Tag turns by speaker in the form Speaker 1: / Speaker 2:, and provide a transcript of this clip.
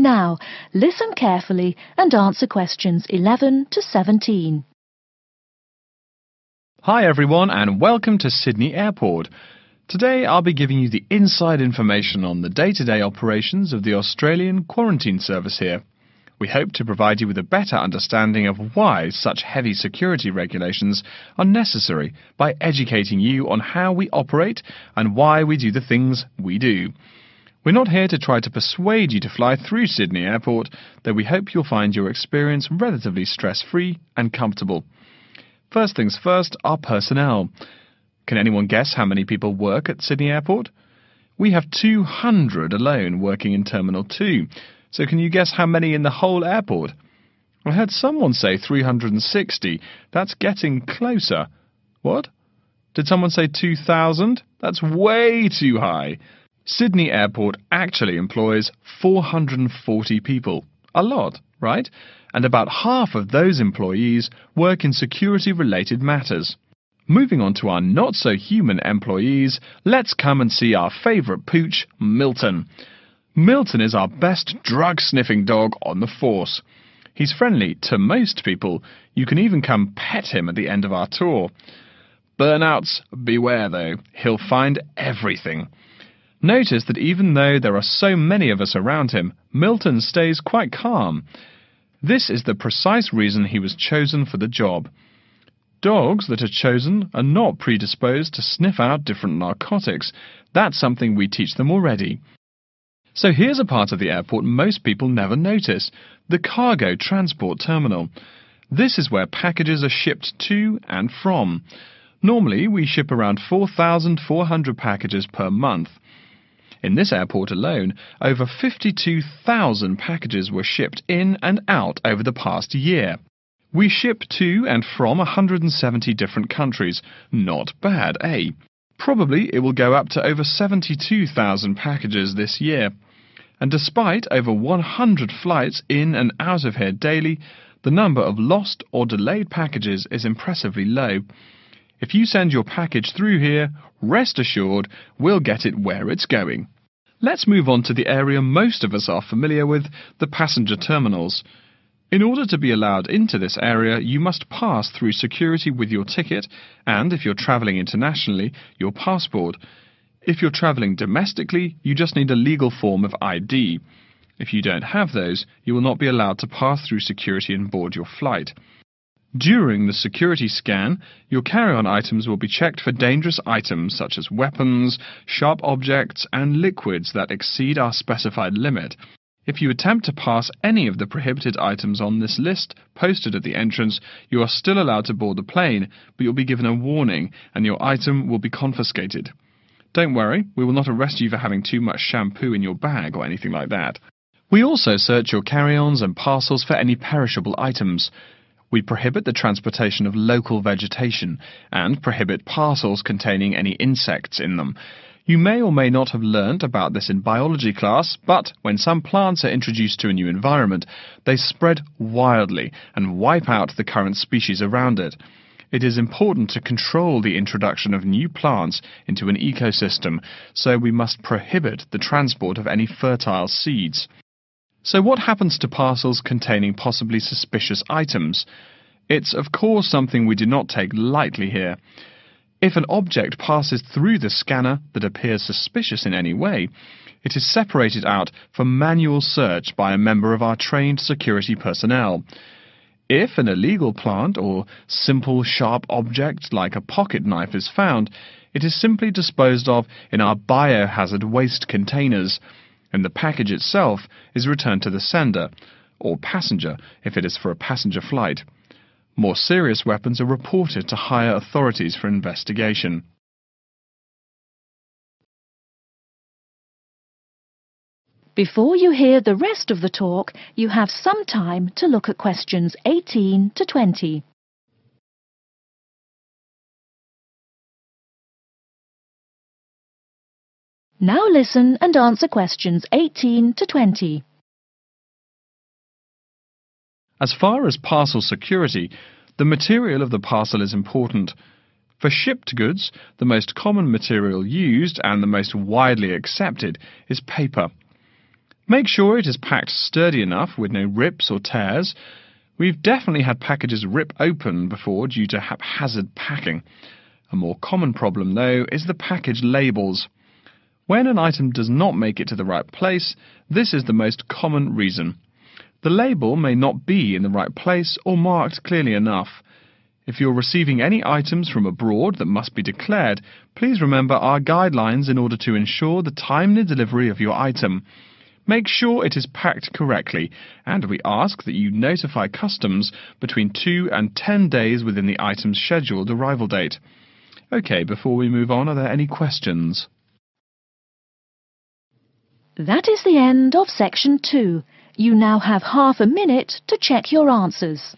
Speaker 1: Now, listen carefully and answer questions 11 to 17.
Speaker 2: Hi everyone and welcome to Sydney Airport. Today I'll be giving you the inside information on the day-to-day operations of the Australian quarantine service here. We hope to provide you with a better understanding of why such heavy security regulations are necessary by educating you on how we operate and why we do the things we do. We're not here to try to persuade you to fly through Sydney Airport, though we hope you'll find your experience relatively stress-free and comfortable. First things first, our personnel. Can anyone guess how many people work at Sydney Airport? We have 200 alone working in Terminal 2. So can you guess how many in the whole airport? I heard someone say 360. That's getting closer. What? Did someone say 2,000? That's way too high. Sydney Airport actually employs 440 people. A lot, right? And about half of those employees work in security-related matters. Moving on to our not-so-human employees, let's come and see our favourite pooch, Milton. Milton is our best drug-sniffing dog on the force. He's friendly to most people. You can even come pet him at the end of our tour. Burnouts, beware though. He'll find everything. Notice that even though there are so many of us around him, Milton stays quite calm. This is the precise reason he was chosen for the job. Dogs that are chosen are not predisposed to sniff out different narcotics. That's something we teach them already. So here's a part of the airport most people never notice, the cargo transport terminal. This is where packages are shipped to and from. Normally, we ship around 4,400 packages per month. In this airport alone, over 52,000 packages were shipped in and out over the past year. We ship to and from 170 different countries. Not bad, eh? Probably it will go up to over 72,000 packages this year. And despite over 100 flights in and out of here daily, the number of lost or delayed packages is impressively low. If you send your package through here, rest assured we'll get it where it's going. Let's move on to the area most of us are familiar with, the passenger terminals. In order to be allowed into this area, you must pass through security with your ticket and, if you're travelling internationally, your passport. If you're travelling domestically, you just need a legal form of ID. If you don't have those, you will not be allowed to pass through security and board your flight. During the security scan, your carry-on items will be checked for dangerous items such as weapons, sharp objects, and liquids that exceed our specified limit. If you attempt to pass any of the prohibited items on this list posted at the entrance, you are still allowed to board the plane, but you'll be given a warning and your item will be confiscated. Don't worry, we will not arrest you for having too much shampoo in your bag or anything like that. We also search your carry-ons and parcels for any perishable items. We prohibit the transportation of local vegetation and prohibit parcels containing any insects in them. You may or may not have learnt about this in biology class, but when some plants are introduced to a new environment, they spread wildly and wipe out the current species around it. It is important to control the introduction of new plants into an ecosystem, so we must prohibit the transport of any fertile seeds. So what happens to parcels containing possibly suspicious items? It's of course something we do not take lightly here. If an object passes through the scanner that appears suspicious in any way, it is separated out for manual search by a member of our trained security personnel. If an illegal plant or simple sharp object like a pocket knife is found, it is simply disposed of in our biohazard waste containers, and the package itself is returned to the sender, or passenger if it is for a passenger flight. More serious weapons are reported to higher authorities for investigation.
Speaker 1: Before you hear the rest of the talk, you have some time to look at questions 18 to 20. Now listen and answer questions 18 to 20.
Speaker 2: As far as parcel security, the material of the parcel is important. For shipped goods, the most common material used and the most widely accepted is paper. Make sure it is packed sturdy enough with no rips or tears. We've definitely had packages rip open before due to haphazard packing. A more common problem, though, is the package labels. When an item does not make it to the right place, this is the most common reason. The label may not be in the right place or marked clearly enough. If you're receiving any items from abroad that must be declared, please remember our guidelines in order to ensure the timely delivery of your item. Make sure it is packed correctly, and we ask that you notify customs between 2 and 10 days within the item's scheduled arrival date. OK, before we move on, are there any questions?
Speaker 1: That is the end of Section 2. You now have half a minute to check your answers.